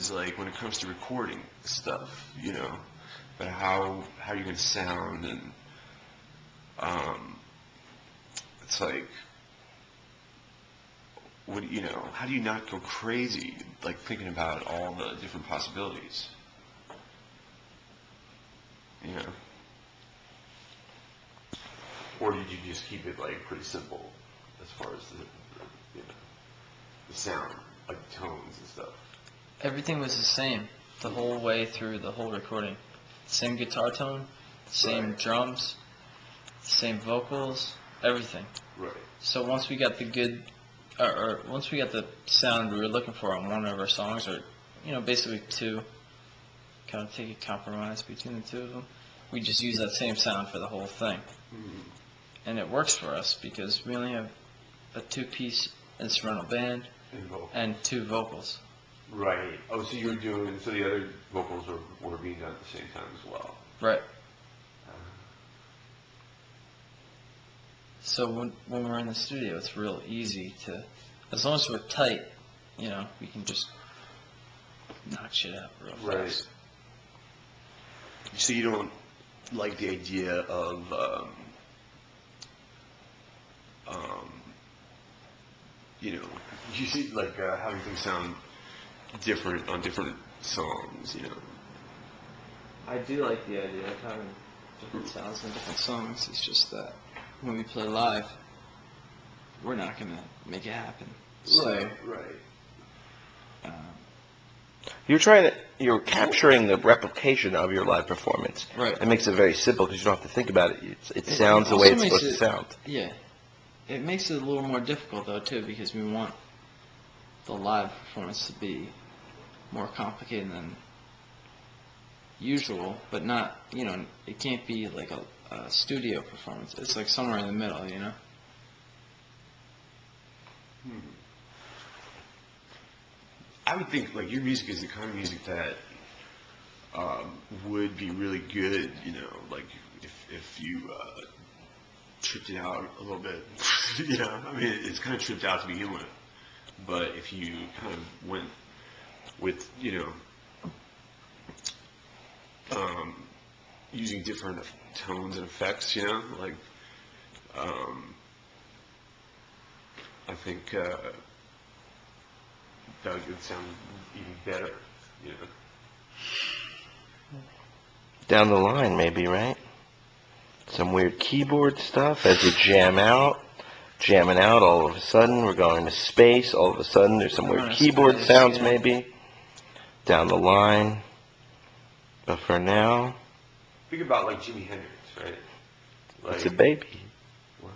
is like when it comes to recording stuff, you know, but how you're gonna sound and it's like what you know, how do you not go crazy like thinking about all the different possibilities? You know? Or did you just keep it like pretty simple as far as the you know, the sound, like tones and stuff? Everything was the same the whole way through the whole recording. Same guitar tone, same drums, same vocals, everything. Right. So once we got the good, or once we got the sound we were looking for on one of our songs, or basically two, kind of take a compromise between the two of them, we just use that same sound for the whole thing. Mm-hmm. And it works for us because we only have a two-piece instrumental band and two vocals. Right. Oh, so you were doing, so the other vocals were being done at the same time as well. Right. So when we're in the studio, it's real easy to, as long as we're tight, we can just knock shit out real fast. So you don't like the idea of, you see like having things sound different on different songs, I do like the idea of having different sounds and different songs. It's just that when we play live, we're not gonna make it happen. Right. You're capturing the replication of your live performance. Right. It makes it very simple because you don't have to think about it. It sounds the way it's supposed to sound. Yeah. It makes it a little more difficult though too, because we want the live performance to be more complicated than usual, but not, it can't be like a studio performance. It's like somewhere in the middle, I would think like your music is the kind of music that would be really good, like if you tripped it out a little bit. I mean, it's kind of tripped out to begin with, but if you kind of went with, using different tones and effects, like I think that would sound even better, Down the line, maybe, right? Some weird keyboard stuff as you jamming out, all of a sudden we're going to space, all of a sudden there's some weird keyboard sounds maybe, down the line, but for now... Think about like Jimi Hendrix, right? Like, it's a baby. What?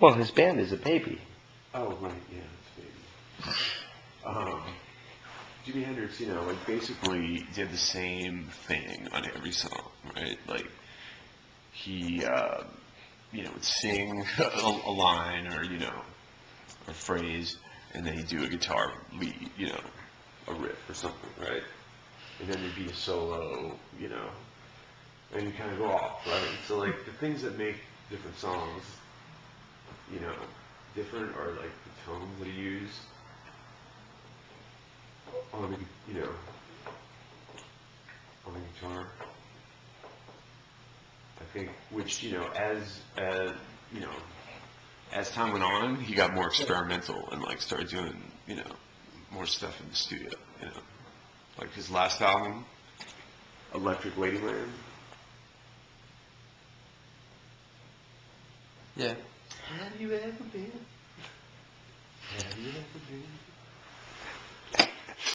Well, his band is a baby. Oh, right, yeah, it's a baby. Jimi Hendrix, like basically did the same thing on every song, right? Like, he, would sing a line or, a phrase, and then he'd do a guitar lead, a riff or something, right? And then there'd be a solo, and you kind of go off, right? So, like, the things that make different songs, different are, like, the tones that he used on the, on the guitar. I think, which, as time went on, he got more experimental and like started doing, more stuff in the studio, like his last album, Electric Ladyland. Yeah. Have you ever been